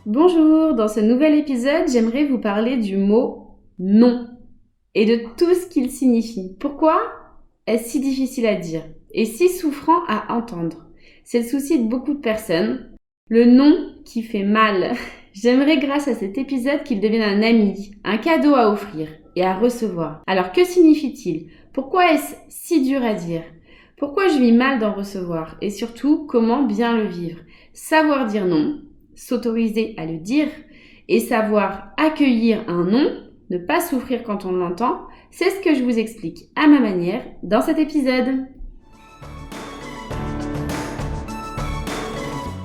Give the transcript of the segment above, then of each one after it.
Bonjour, dans ce nouvel épisode, j'aimerais vous parler du mot non et de tout ce qu'il signifie. Pourquoi est-ce si difficile à dire et si souffrant à entendre? C'est le souci de beaucoup de personnes. Le non qui fait mal. J'aimerais grâce à cet épisode qu'il devienne un ami, un cadeau à offrir et à recevoir. Alors que signifie-t-il? Pourquoi est-ce si dur à dire? Pourquoi je vis mal d'en recevoir? Et surtout, comment bien le vivre? Savoir dire non, s'autoriser à le dire et savoir accueillir un non, ne pas souffrir quand on l'entend, c'est ce que je vous explique à ma manière dans cet épisode.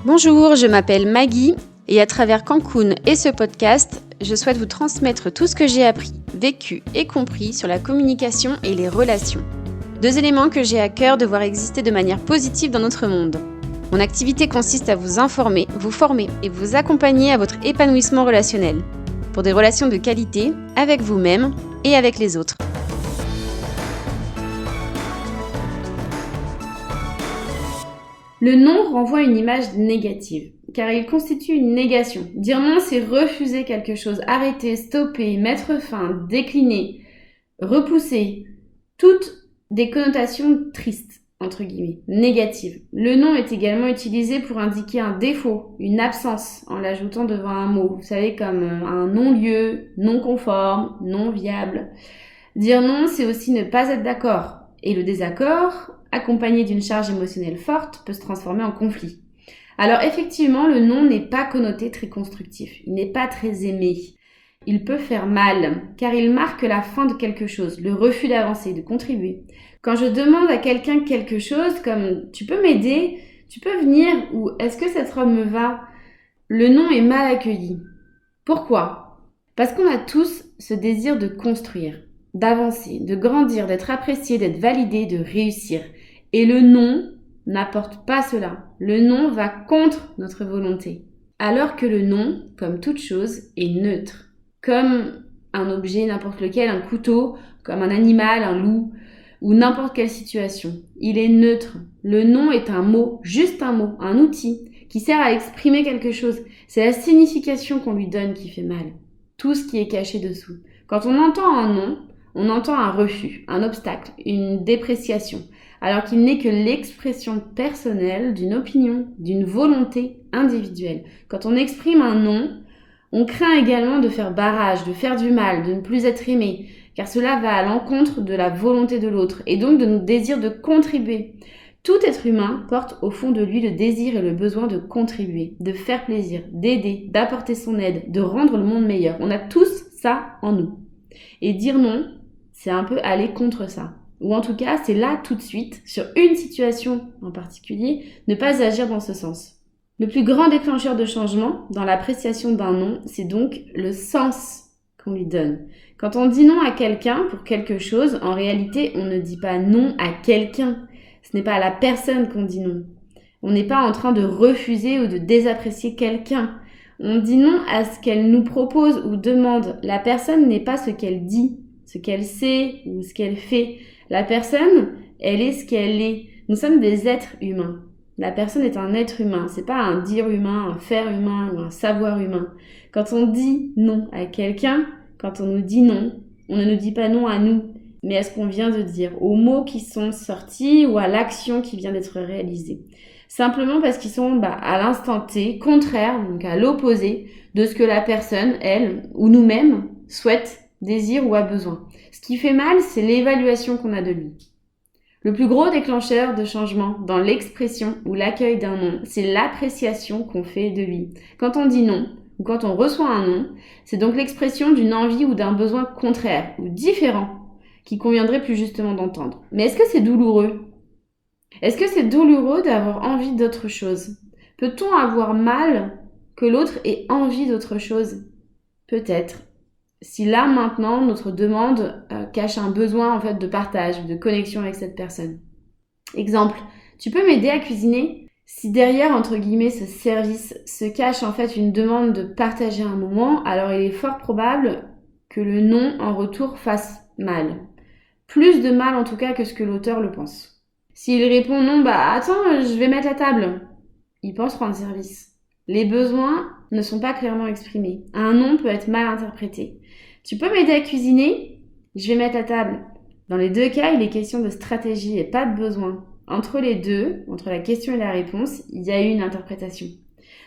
Bonjour, je m'appelle Maggie et à travers Cancun et ce podcast, je souhaite vous transmettre tout ce que j'ai appris, vécu et compris sur la communication et les relations. 2 éléments que j'ai à cœur de voir exister de manière positive dans notre monde. Mon activité consiste à vous informer, vous former et vous accompagner à votre épanouissement relationnel, pour des relations de qualité avec vous-même et avec les autres. Le non renvoie une image négative, car il constitue une négation. Dire non, c'est refuser quelque chose, arrêter, stopper, mettre fin, décliner, repousser, toutes des connotations tristes, entre guillemets, négatives. Le non est également utilisé pour indiquer un défaut, une absence, en l'ajoutant devant un mot. Vous savez, comme un non-lieu, non conforme, non viable. Dire non, c'est aussi ne pas être d'accord. Et le désaccord, accompagné d'une charge émotionnelle forte, peut se transformer en conflit. Alors effectivement, le non n'est pas connoté très constructif. Il n'est pas très aimé. Il peut faire mal, car il marque la fin de quelque chose, le refus d'avancer, de contribuer. Quand je demande à quelqu'un quelque chose, comme « tu peux m'aider ? Tu peux venir ?» ou « est-ce que cette robe me va ?» le non est mal accueilli. Pourquoi ? Parce qu'on a tous ce désir de construire, d'avancer, de grandir, d'être apprécié, d'être validé, de réussir. Et le non n'apporte pas cela. Le non va contre notre volonté. Alors que le non, comme toute chose, est neutre. Comme un objet, n'importe lequel, un couteau, comme un animal, un loup, ou n'importe quelle situation. Il est neutre. Le non est un mot, juste un mot, un outil, qui sert à exprimer quelque chose. C'est la signification qu'on lui donne qui fait mal. Tout ce qui est caché dessous. Quand on entend un non, on entend un refus, un obstacle, une dépréciation, alors qu'il n'est que l'expression personnelle d'une opinion, d'une volonté individuelle. Quand on exprime un non, on craint également de faire barrage, de faire du mal, de ne plus être aimé, car cela va à l'encontre de la volonté de l'autre et donc de notre désir de contribuer. Tout être humain porte au fond de lui le désir et le besoin de contribuer, de faire plaisir, d'aider, d'apporter son aide, de rendre le monde meilleur. On a tous ça en nous. Et dire non, c'est un peu aller contre ça. Ou en tout cas, c'est là tout de suite, sur une situation en particulier, ne pas agir dans ce sens. Le plus grand déclencheur de changement dans l'appréciation d'un non, c'est donc le sens qu'on lui donne. Quand on dit non à quelqu'un pour quelque chose, en réalité, on ne dit pas non à quelqu'un. Ce n'est pas à la personne qu'on dit non. On n'est pas en train de refuser ou de désapprécier quelqu'un. On dit non à ce qu'elle nous propose ou demande. La personne n'est pas ce qu'elle dit, ce qu'elle sait ou ce qu'elle fait. La personne, elle est ce qu'elle est. Nous sommes des êtres humains. La personne est un être humain, c'est pas un dire humain, un faire humain ou un savoir humain. Quand on dit non à quelqu'un, quand on nous dit non, on ne nous dit pas non à nous, mais à ce qu'on vient de dire, aux mots qui sont sortis ou à l'action qui vient d'être réalisée. Simplement parce qu'ils sont à l'instant T, contraires, donc à l'opposé de ce que la personne, elle, ou nous-mêmes, souhaite, désire ou a besoin. Ce qui fait mal, c'est l'évaluation qu'on a de lui. Le plus gros déclencheur de changement dans l'expression ou l'accueil d'un non, c'est l'appréciation qu'on fait de lui. Quand on dit non, ou quand on reçoit un non, c'est donc l'expression d'une envie ou d'un besoin contraire ou différent qui conviendrait plus justement d'entendre. Mais est-ce que c'est douloureux ? Est-ce que c'est douloureux d'avoir envie d'autre chose ? Peut-on avoir mal que l'autre ait envie d'autre chose ? Peut-être. Si là, maintenant, notre demande cache un besoin en fait de partage, de connexion avec cette personne. Exemple, tu peux m'aider à cuisiner ? Si derrière, entre guillemets, ce service se cache en fait une demande de partager un moment, alors il est fort probable que le non en retour fasse mal. Plus de mal en tout cas que ce que l'auteur le pense. S'il répond non, attends, je vais mettre la table. Il pense rendre service. Les besoins ne sont pas clairement exprimés. Un non peut être mal interprété. Tu peux m'aider à cuisiner? Je vais mettre à table. Dans les deux cas, il est question de stratégie et pas de besoin. Entre les deux, entre la question et la réponse, il y a eu une interprétation.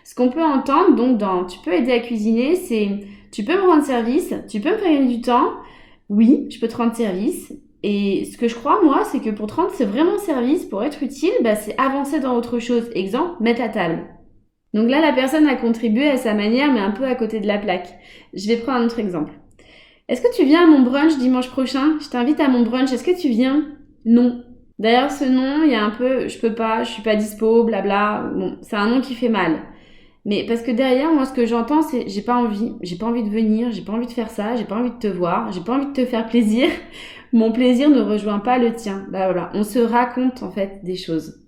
Ce qu'on peut entendre donc dans tu peux aider à cuisiner, c'est tu peux me rendre service, tu peux me faire gagner du temps, oui, je peux te rendre service. Et ce que je crois, moi, c'est que pour te rendre c'est vraiment service, pour être utile, c'est avancer dans autre chose. Exemple, mettre à table. Donc là, la personne a contribué à sa manière, mais un peu à côté de la plaque. Je vais prendre un autre exemple. Est-ce que tu viens à mon brunch dimanche prochain? Je t'invite à mon brunch, est-ce que tu viens? Non. Derrière ce nom, il y a un peu je peux pas, je suis pas dispo, blabla. Bon, c'est un nom qui fait mal. Mais parce que derrière, moi, ce que j'entends, c'est j'ai pas envie de venir, j'ai pas envie de faire ça, j'ai pas envie de te voir, j'ai pas envie de te faire plaisir. Mon plaisir ne rejoint pas le tien. Voilà, on se raconte en fait des choses.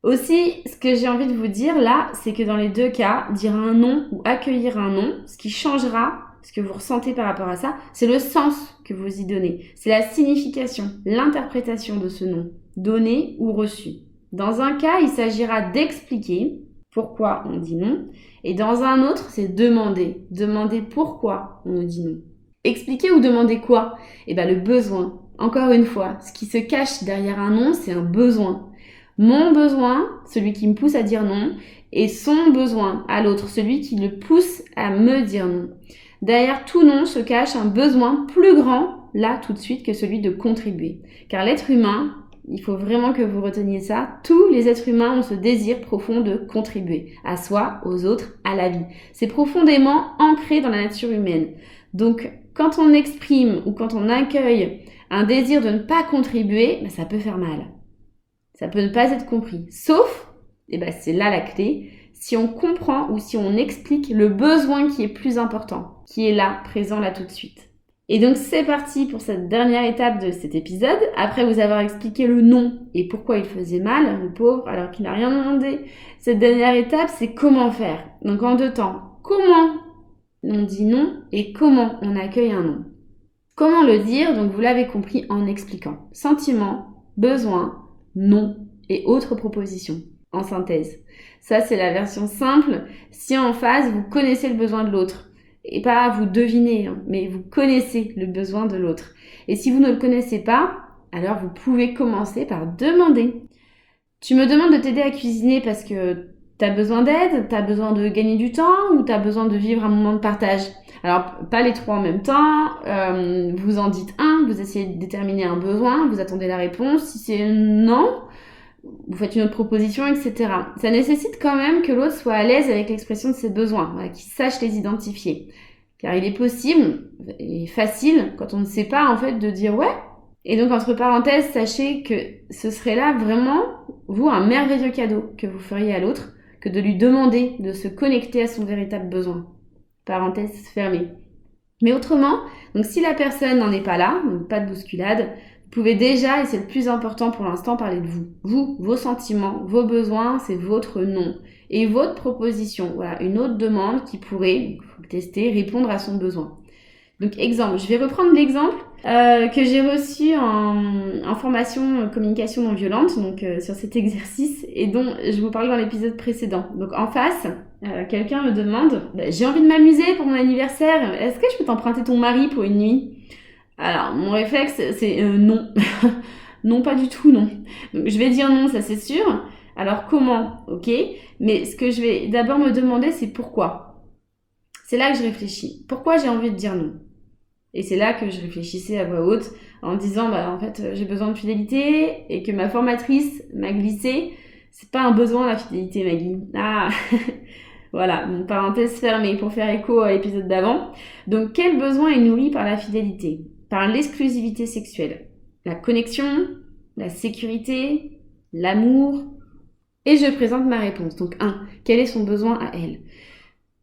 Aussi, ce que j'ai envie de vous dire là, c'est que dans les deux cas, dire un non ou accueillir un non, ce qui changera, ce que vous ressentez par rapport à ça, c'est le sens que vous y donnez. C'est la signification, l'interprétation de ce non, donné ou reçu. Dans un cas, il s'agira d'expliquer pourquoi on dit non, et dans un autre, c'est demander. Demander pourquoi on dit non. Expliquer ou demander quoi? Le besoin. Encore une fois, ce qui se cache derrière un non, c'est un besoin. Mon besoin, celui qui me pousse à dire non, et son besoin à l'autre, celui qui le pousse à me dire non. Derrière tout non se cache un besoin plus grand, là tout de suite, que celui de contribuer. Car l'être humain, il faut vraiment que vous reteniez ça, tous les êtres humains ont ce désir profond de contribuer, à soi, aux autres, à la vie. C'est profondément ancré dans la nature humaine. Donc, quand on exprime ou quand on accueille un désir de ne pas contribuer, ça peut faire mal. Ça peut ne pas être compris. Sauf, c'est là la clé, si on comprend ou si on explique le besoin qui est plus important, qui est là, présent là tout de suite. Et donc c'est parti pour cette dernière étape de cet épisode. Après vous avoir expliqué le non et pourquoi il faisait mal, le pauvre, alors qu'il n'a rien demandé. Cette dernière étape, c'est comment faire. Donc en deux temps, comment on dit non et comment on accueille un non. Comment le dire? Donc vous l'avez compris en expliquant. Sentiment, besoin, non et autres propositions. En synthèse. Ça, c'est la version simple. Si en phase, vous connaissez le besoin de l'autre. Et pas vous devinez, mais vous connaissez le besoin de l'autre. Et si vous ne le connaissez pas, alors vous pouvez commencer par demander. Tu me demandes de t'aider à cuisiner parce que t'as besoin d'aide, t'as besoin de gagner du temps ou t'as besoin de vivre un moment de partage. Alors, pas les trois en même temps, vous en dites un, vous essayez de déterminer un besoin, vous attendez la réponse. Si c'est non, vous faites une autre proposition, etc. Ça nécessite quand même que l'autre soit à l'aise avec l'expression de ses besoins, qu'il sache les identifier. Car il est possible et facile, quand on ne sait pas, en fait, de dire ouais. Et donc, entre parenthèses, sachez que ce serait là vraiment, vous, un merveilleux cadeau que vous feriez à l'autre, que de lui demander de se connecter à son véritable besoin. Parenthèse fermée. Mais autrement, donc si la personne n'en est pas là, donc pas de bousculade, vous pouvez déjà, et c'est le plus important pour l'instant, parler de vous. Vous, vos sentiments, vos besoins, c'est votre non. Et votre proposition, voilà, une autre demande qui pourrait, il faut le tester, répondre à son besoin. Donc exemple, je vais reprendre l'exemple que j'ai reçu en formation communication non violente, donc sur cet exercice, et dont je vous parlais dans l'épisode précédent. Donc en face, quelqu'un me demande, j'ai envie de m'amuser pour mon anniversaire, est-ce que je peux t'emprunter ton mari pour une nuit? Alors, mon réflexe, c'est non. Non, pas du tout, non. Donc, je vais dire non, ça c'est sûr. Alors, comment? Ok. Mais ce que je vais d'abord me demander, c'est pourquoi. C'est là que je réfléchis. Pourquoi j'ai envie de dire non? Et c'est là que je réfléchissais à voix haute en disant, en fait, j'ai besoin de fidélité et que ma formatrice m'a glissé. C'est pas un besoin, la fidélité, Maggie. Ah Voilà, une parenthèse fermée pour faire écho à l'épisode d'avant. Donc, quel besoin est nourri par la fidélité? Par l'exclusivité sexuelle, la connexion, la sécurité, l'amour. Et je présente ma réponse. Donc 1, quel est son besoin à elle?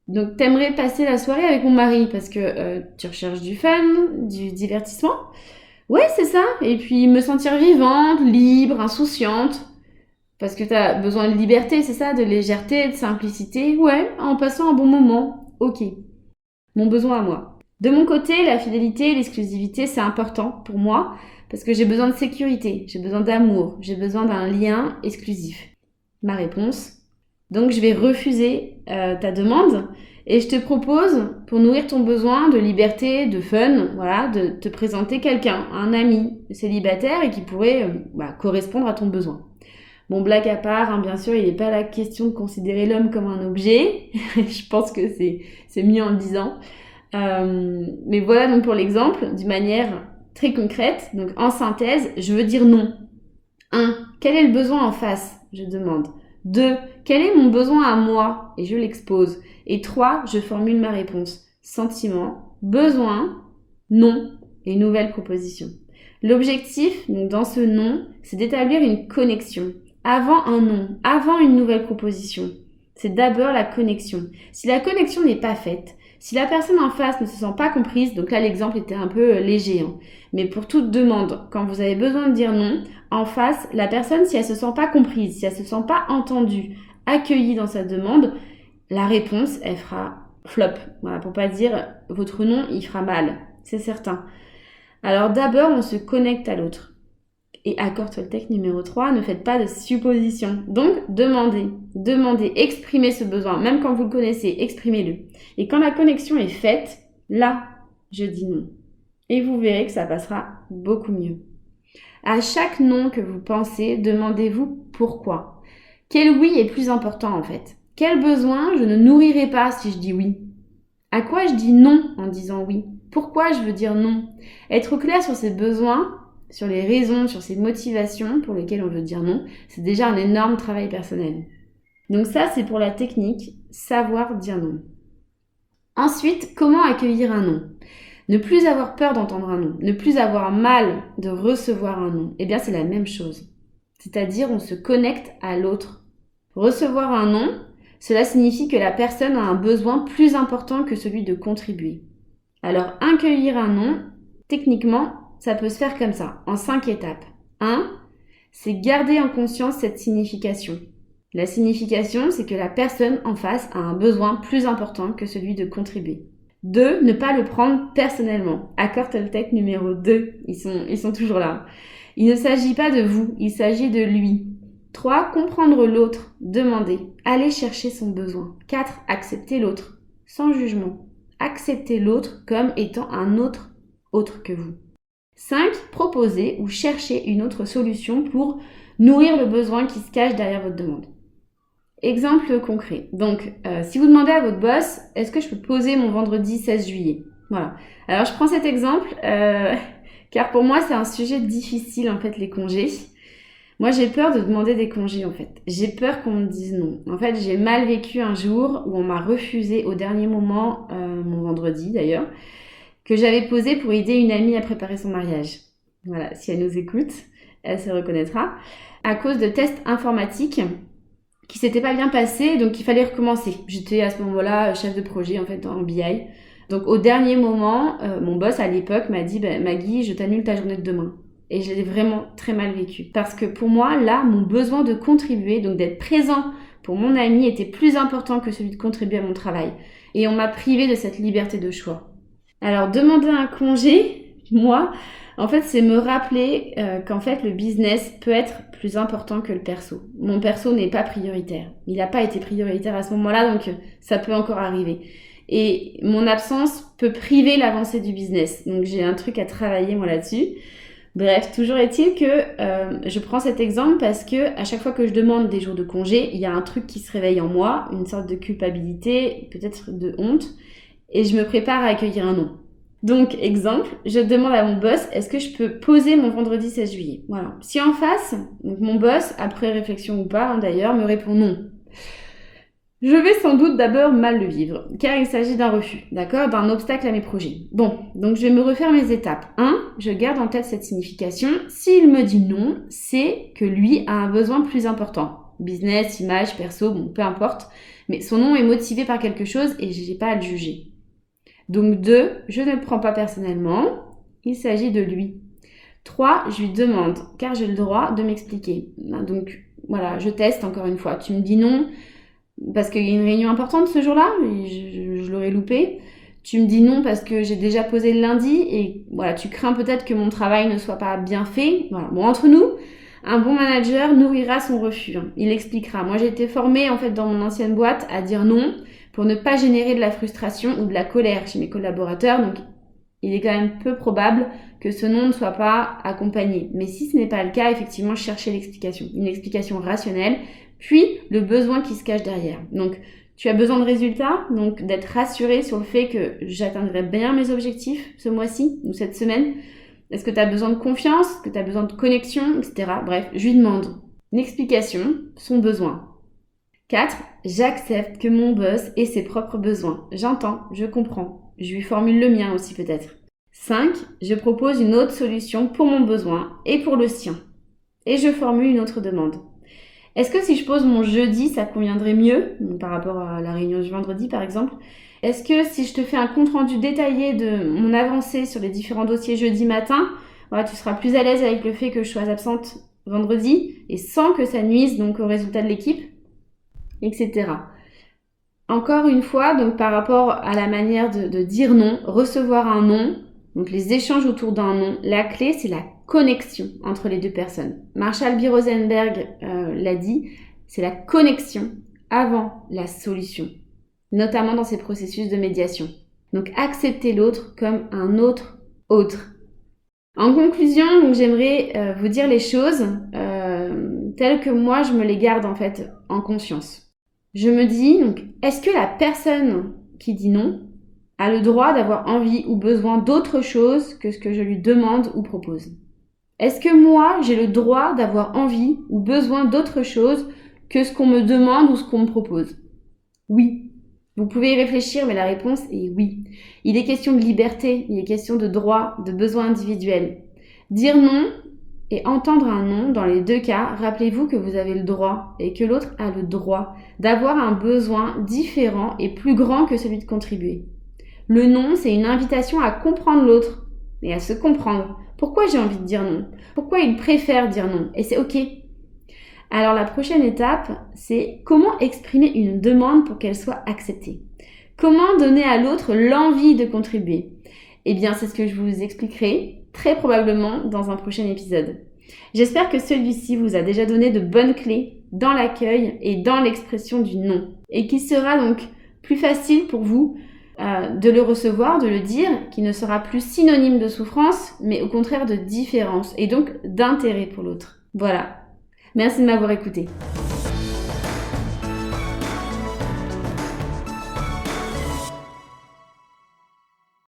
Donc t'aimerais passer la soirée avec mon mari parce que tu recherches du fun, du divertissement? Ouais, c'est ça. Et puis me sentir vivante, libre, insouciante. Parce que t'as besoin de liberté, c'est ça? De légèreté, de simplicité? Ouais, en passant un bon moment. Ok. Mon besoin à moi. De mon côté, la fidélité et l'exclusivité, c'est important pour moi parce que j'ai besoin de sécurité, j'ai besoin d'amour, j'ai besoin d'un lien exclusif. Ma réponse. Donc, je vais refuser ta demande Et je te propose, pour nourrir ton besoin de liberté, de fun, voilà, de te présenter quelqu'un, un ami célibataire et qui pourrait correspondre à ton besoin. Bon, blague à part, hein, bien sûr, il n'est pas la question de considérer l'homme comme un objet. Je pense que c'est mieux en le disant. Mais voilà donc pour l'exemple, d'une manière très concrète. Donc en synthèse, je veux dire non. 1. Quel est le besoin en face? Je demande. 2. Quel est mon besoin à moi? Et je l'expose. Et 3. Je formule ma réponse. Sentiment, besoin, non et nouvelle proposition. L'objectif, donc dans ce non, c'est d'établir une connexion. Avant un non, avant une nouvelle proposition, c'est d'abord la connexion. Si la connexion n'est pas faite, si la personne en face ne se sent pas comprise, donc là l'exemple était un peu léger, hein, mais pour toute demande, quand vous avez besoin de dire non, en face, la personne, si elle se sent pas comprise, si elle se sent pas entendue, accueillie dans sa demande, la réponse, elle fera flop. Voilà, pour pas dire votre non, il fera mal, c'est certain. Alors d'abord, on se connecte à l'autre. Et accord Toltec numéro 3, ne faites pas de suppositions. Donc, demandez, exprimez ce besoin. Même quand vous le connaissez, exprimez-le. Et quand la connexion est faite, là, je dis non. Et vous verrez que ça passera beaucoup mieux. À chaque non que vous pensez, demandez-vous pourquoi. Quel oui est plus important en fait? Quel besoin je ne nourrirai pas si je dis oui? À quoi je dis non en disant oui? Pourquoi je veux dire non? Être au clair sur ses besoins, sur les raisons, sur ses motivations pour lesquelles on veut dire non, c'est déjà un énorme travail personnel. Donc ça, c'est pour la technique, savoir dire non. Ensuite, comment accueillir un non? Ne plus avoir peur d'entendre un non, ne plus avoir mal de recevoir un non, eh bien c'est la même chose. C'est-à-dire, on se connecte à l'autre. Recevoir un non, cela signifie que la personne a un besoin plus important que celui de contribuer. Alors, accueillir un non, techniquement, ça peut se faire comme ça, en 5 étapes. 1. C'est garder en conscience cette signification. La signification, c'est que la personne en face a un besoin plus important que celui de contribuer. 2. Ne pas le prendre personnellement. Accord Toltec numéro 2. Ils sont toujours là. Il ne s'agit pas de vous, il s'agit de lui. 3. Comprendre l'autre. Demander. Aller chercher son besoin. 4. Accepter l'autre. Sans jugement. Accepter l'autre comme étant un autre que vous. 5. Proposer ou chercher une autre solution pour nourrir le besoin qui se cache derrière votre demande. Exemple concret. Donc, si vous demandez à votre boss, est-ce que je peux poser mon vendredi 16 juillet? Voilà. Alors, je prends cet exemple car pour moi, c'est un sujet difficile, en fait, les congés. Moi, j'ai peur de demander des congés, en fait. J'ai peur qu'on me dise non. En fait, j'ai mal vécu un jour où on m'a refusé au dernier moment, mon vendredi d'ailleurs, que j'avais posé pour aider une amie à préparer son mariage. Voilà, si elle nous écoute, elle se reconnaîtra. À cause de tests informatiques qui s'étaient pas bien passés, donc il fallait recommencer. J'étais à ce moment-là chef de projet en fait en BI. Donc au dernier moment, mon boss à l'époque m'a dit Maggie, je t'annule ta journée de demain. Et je l'ai vraiment très mal vécu. Parce que pour moi, là, mon besoin de contribuer, donc d'être présent pour mon ami, était plus important que celui de contribuer à mon travail. Et on m'a privé de cette liberté de choix. Alors, demander un congé, moi, en fait, c'est me rappeler qu'en fait, le business peut être plus important que le perso. Mon perso n'est pas prioritaire. Il n'a pas été prioritaire à ce moment-là, donc ça peut encore arriver. Et mon absence peut priver l'avancée du business. Donc, j'ai un truc à travailler, moi, là-dessus. Bref, toujours est-il que je prends cet exemple parce que à chaque fois que je demande des jours de congé, il y a un truc qui se réveille en moi, une sorte de culpabilité, peut-être de honte, et je me prépare à accueillir un non. Donc, exemple, je demande à mon boss, est-ce que je peux poser mon vendredi 16 juillet? Voilà. Si en face, donc mon boss, après réflexion ou pas d'ailleurs, me répond non, je vais sans doute d'abord mal le vivre, car il s'agit d'un refus, d'accord, d'un obstacle à mes projets. Bon, donc je vais me refaire mes étapes. 1. Je garde en tête cette signification. S'il me dit non, c'est que lui a un besoin plus important. Business, image, perso, bon, peu importe. Mais son non est motivé par quelque chose et je n'ai pas à le juger. Donc 2. Je ne le prends pas personnellement. Il s'agit de lui. 3. Je lui demande, car j'ai le droit de m'expliquer. Donc voilà, je teste encore une fois. Tu me dis non parce qu'il y a une réunion importante ce jour-là, je l'aurais loupé. Tu me dis non parce que j'ai déjà posé le lundi et voilà, tu crains peut-être que mon travail ne soit pas bien fait. Voilà. Bon, entre nous, un bon manager nourrira son refus. Il expliquera. Moi, j'ai été formée en fait dans mon ancienne boîte à dire non pour ne pas générer de la frustration ou de la colère chez mes collaborateurs. Donc, il est quand même peu probable que ce non ne soit pas accompagné. Mais si ce n'est pas le cas, effectivement, cherchez l'explication. Une explication rationnelle, puis le besoin qui se cache derrière. Donc, tu as besoin de résultats, donc d'être rassuré sur le fait que j'atteindrai bien mes objectifs ce mois-ci ou cette semaine. Est-ce que tu as besoin de confiance? Est-ce que tu as besoin de connexion, etc. Bref, je lui demande une explication, son besoin. 4. J'accepte que mon boss ait ses propres besoins. J'entends, je comprends. Je lui formule le mien aussi peut-être. 5. Je propose une autre solution pour mon besoin et pour le sien. Et je formule une autre demande. Est-ce que si je pose mon jeudi, ça conviendrait mieux par rapport à la réunion du vendredi par exemple? Est-ce que si je te fais un compte-rendu détaillé de mon avancée sur les différents dossiers jeudi matin, tu seras plus à l'aise avec le fait que je sois absente vendredi et sans que ça nuise donc au résultat de l'équipe, etc. Encore une fois, donc par rapport à la manière de dire non, recevoir un non, donc les échanges autour d'un non, la clé c'est la connexion entre les deux personnes. Marshall B. Rosenberg l'a dit, c'est la connexion avant la solution, notamment dans ces processus de médiation. Donc accepter l'autre comme un autre. En conclusion, donc j'aimerais vous dire les choses telles que moi je me les garde en fait en conscience. Je me dis, donc, est-ce que la personne qui dit non a le droit d'avoir envie ou besoin d'autre chose que ce que je lui demande ou propose? Est-ce que moi, j'ai le droit d'avoir envie ou besoin d'autre chose que ce qu'on me demande ou ce qu'on me propose? Oui. Vous pouvez y réfléchir, mais la réponse est oui. Il est question de liberté, il est question de droit, de besoin individuel. Dire non et entendre un non, dans les deux cas, rappelez-vous que vous avez le droit et que l'autre a le droit d'avoir un besoin différent et plus grand que celui de contribuer. Le non, c'est une invitation à comprendre l'autre et à se comprendre. Pourquoi j'ai envie de dire non? Pourquoi il préfère dire non? Et c'est ok. Alors la prochaine étape, c'est comment exprimer une demande pour qu'elle soit acceptée. Comment donner à l'autre l'envie de contribuer? Eh bien, c'est ce que je vous expliquerai très probablement dans un prochain épisode. J'espère que celui-ci vous a déjà donné de bonnes clés dans l'accueil et dans l'expression du non et qu'il sera donc plus facile pour vous de le recevoir, de le dire, qui ne sera plus synonyme de souffrance, mais au contraire de différence et donc d'intérêt pour l'autre. Voilà. Merci de m'avoir écouté.